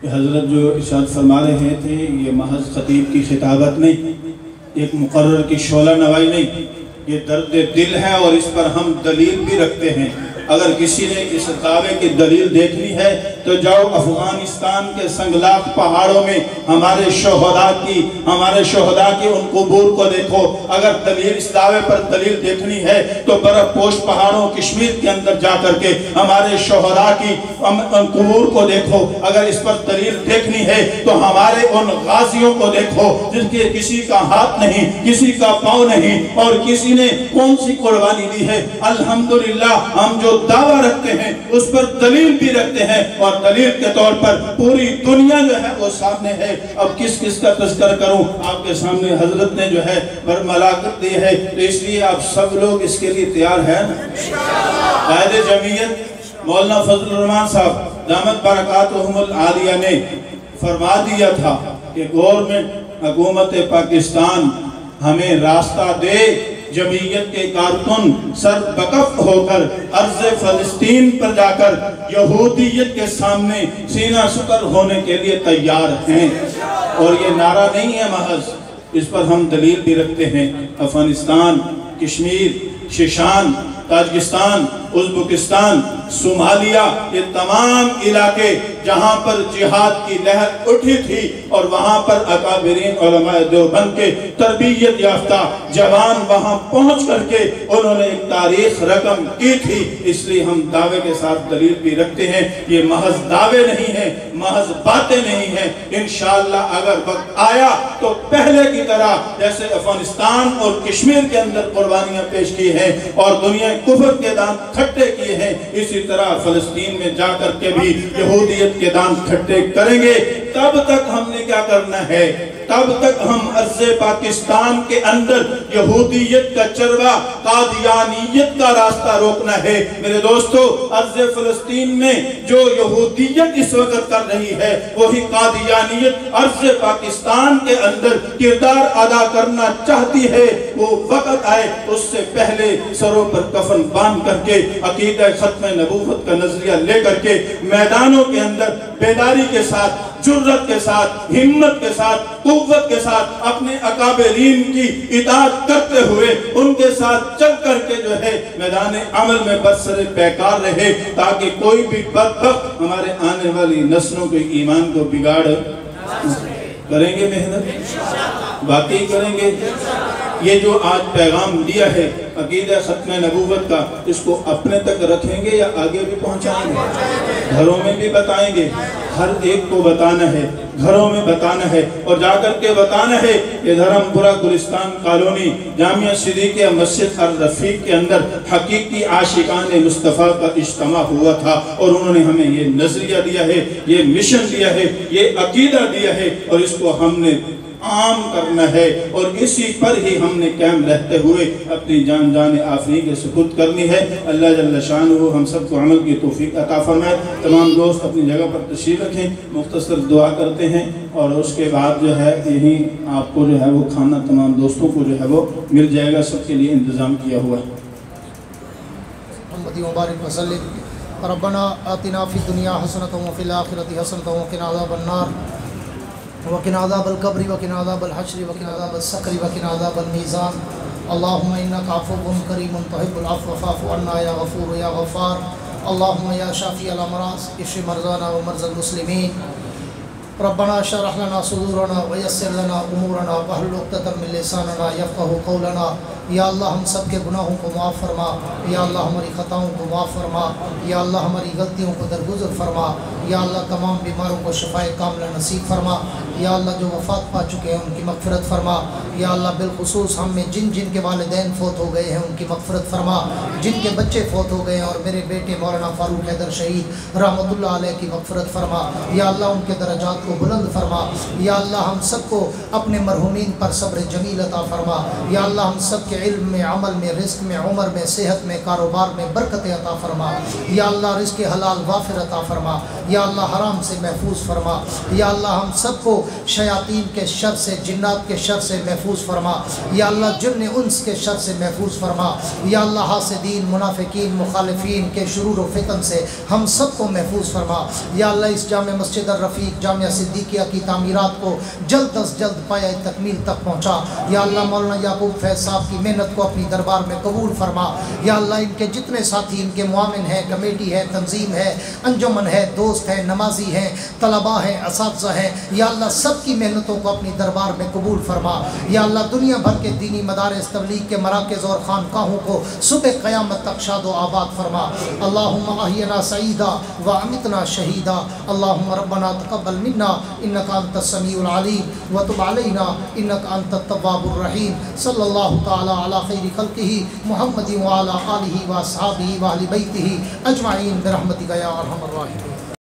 حضرت جو ارشاد فرما رہے تھے یہ محض خطیب کی خطابت نہیں، ایک مقرر کی شعلہ نوائی نہیں، یہ درد دل ہے اور اس پر ہم دلیل بھی رکھتے ہیں۔ اگر کسی نے اس دعوے کی دلیل دیکھنی ہے تو جاؤ افغانستان کے سنگلاخ پہاڑوں میں ہمارے شہداء کی ان قبور کو دیکھو۔ اگر دلیل اس دعوے پر دلیل دیکھنی ہے تو برف پوش پہاڑوں کشمیر کے اندر جا کر کے ہمارے شہداء کی قبور کو دیکھو۔ اگر اس پر دلیل دیکھنی ہے تو ہمارے ان غازیوں کو دیکھو جن کے کسی کا ہاتھ نہیں، کسی کا پاؤں نہیں، اور کسی نے کون سی قربانی دی ہے۔ الحمدللہ ہم جو دعویٰ رکھتے ہیں اس پر دلیل بھی رکھتے ہیں، اور دلیل کے طور پر پوری دنیا جو ہے وہ سامنے ہے۔ اب کس کس کا تذکر کروں؟ آپ کے سامنے حضرت نے جو ہے برملاقت دی ہے، تو اس لیے آپ سب لوگ اس کے لیے تیار ہیں نا؟ قائد جمعیت مولانا فضل الرحمان صاحب دامت برکاتہم العالیہ نے فرما دیا تھا کہ گورنمنٹ حکومت پاکستان ہمیں راستہ دے، جمعیت کے کارکن سر بکف ہو کر ارض فلسطین پر جا کر یہودیت کے سامنے سینہ سپر ہونے کے لیے تیار ہیں۔ اور یہ نعرہ نہیں ہے محض، اس پر ہم دلیل بھی رکھتے ہیں۔ افغانستان، کشمیر، شیشان، تاجکستان، ازبکستان، صومالیہ، یہ تمام علاقے جہاں پر جہاد کی لہر اٹھی تھی اور وہاں پر اکابرین علماء دیوبند کے تربیت یافتہ جوان وہاں پہنچ کر کے انہوں نے ایک تاریخ رقم کی تھی۔ اس لیے ہم دعوے کے ساتھ دلیل بھی رکھتے ہیں۔ یہ محض دعوے نہیں ہیں، محض باتیں نہیں ہیں۔ انشاءاللہ اگر وقت آیا تو پہلے کی طرح جیسے افغانستان اور کشمیر کے اندر قربانیاں پیش کی ہیں اور دنیا کفر کے دان کھٹے کیے ہیں، اسی طرح فلسطین میں جا کر کے بھی یہودیت کے دان کھٹے کریں گے۔ تب تک ہم نے کیا کرنا ہے؟ تب تک ہم ارض پاکستان کے اندر یہودیت کا چروا، قادیانیت کا راستہ روکنا ہے۔ میرے دوستو، ارض فلسطین میں جو یہودیت اس وقت کر رہی ہے وہی قادیانیت ارض پاکستان کے اندر کردار ادا کرنا چاہتی ہے۔ وہ وقت آئے اس سے پہلے سروں پر کفن باندھ کر کے عقیدہ ختم نبوت کا نظریہ لے کر کے میدانوں کے اندر بیداری کے ساتھ، جرت کے ساتھ، ہمت کے ساتھ، قوت کے ساتھ اپنے اکابرین کی اطاعت کرتے ہوئے ان کے ساتھ چل کر کے جو ہے میدان عمل میں برسر پیکار رہے، تاکہ کوئی بھی بدبخت ہمارے آنے والی نسلوں کے ایمان کو بگاڑ کریں گے۔ محنت باقی کریں گے۔ یہ جو آج پیغام دیا ہے عقیدہ ختم نبوت کا، اس کو اپنے تک رکھیں گے یا آگے بھی پہنچائیں گے؟ گھروں میں بھی بتائیں گے، ہر ایک کو بتانا ہے، گھروں میں بتانا ہے اور جا کر کے بتانا ہے کہ دھرم پورہ گلستان کالونی جامعہ صدیقیہ مسجد الرفیق کے اندر حقیقی عاشقان مصطفیٰ کا اجتماع ہوا تھا اور انہوں نے ہمیں یہ نظریہ دیا ہے، یہ مشن دیا ہے، یہ عقیدہ دیا ہے اور اس کو ہم نے عام کرنا ہے اور اسی پر ہی ہم نے قائم رہتے ہوئے اپنی جان آفرین کے سپرد کرنی ہے۔ اللہ جل شانہ ہم سب کو عمل کی توفیق عطا فرمائے۔ تمام دوست اپنی جگہ پر تشریف رکھیں، مختصر دعا کرتے ہیں اور اس کے بعد جو ہے یہی آپ کو جو ہے وہ کھانا تمام دوستوں کو جو ہے وہ مل جائے گا، سب کے لیے انتظام کیا ہوا ہے۔ محمد مبارک وسلم۔ ربنا آتنا فی الدنیا حسنۃ وفی الآخرۃ حسنۃ وقنا عذاب النار وقنا عذاب القبر وقنا عذاب الحشر وقنا عذاب السقر وقنا عذاب الميزان اللهم انك عفو كريم تحب العفو فاعف عنا يا غفور يا غفار اللهم يا شافي الامراض اشف مرضانا ومرضى المسلمين ربنا اشرح لنا صدورنا ويسر لنا امورنا واحلل عقدة من لساننا يفقهوا قولنا۔ یا اللہ ہم سب کے گناہوں کو معاف فرما، یا اللہ ہماری خطاؤں کو معاف فرما، یا اللہ ہماری غلطیوں کو درگزر فرما، یا اللہ تمام بیماروں کو شفائے کاملہ نصیب فرما، یا اللہ جو وفات پا چکے ہیں ان کی مغفرت فرما، یا اللہ بالخصوص ہم میں جن کے والدین فوت ہو گئے ہیں ان کی مغفرت فرما، جن کے بچے فوت ہو گئے ہیں اور میرے بیٹے مولانا فاروق حیدر شہید رحمۃ اللہ علیہ کی مغفرت فرما، یا اللہ ان کے درجات کو بلند فرما، یا اللہ ہم سب کو اپنے مرحومین پر صبر جمیل عطا فرما، یا اللہ ہم سب کے علم میں، عمل میں، رزق میں، عمر میں، صحت میں، کاروبار میں برکت عطا فرما۔ یا اللہ رزق حلال وافر عطا فرما۔ یا اللہ حرام سے محفوظ فرما۔ یا اللہ ہم سب کو شیاطین کے شر سے، جنات کے شر سے محفوظ فرما۔ یا اللہ جن انس کے شر سے محفوظ فرما۔ یا اللہ حاسدین، منافقین، مخالفین کے شرور و فتن سے ہم سب کو محفوظ فرما۔ یا اللہ اس جامع مسجد الرفیق جامعہ صدیقیہ کی تعمیرات کو جلد از جلد پایہ تکمیل تک پہنچا۔ یا اللہ مولانا یعقوب فیض صاحب کی محنت کو اپنی دربار میں قبول فرما۔ یا اللہ ان کے جتنے ساتھی، ان کے معاون ہیں، کمیٹی ہے، تنظیم ہے، انجمن ہے، دوست ہیں، نمازی ہیں، طلباء ہیں، اساتذہ ہیں، یا اللہ سب کی محنتوں کو اپنی دربار میں قبول فرما۔ یا اللہ دنیا بھر کے دینی مدارس، تبلیغ کے مراکز اور خانقاہوں کو صبح قیامت تک شاد و آباد فرما۔ اللہم احینا سعیدا وامتنا شہیدا۔ اللہم ربنا تقبل منا انک انت السمیع العلیم وتب علینا انک انت التواب الرحیم۔ صلی اللہ تعالی علی خیر خلقہ محمد وعلی آلہ واصحابہ واہل بیتہ اجمعین برحمتک یا ارحم الراحمین۔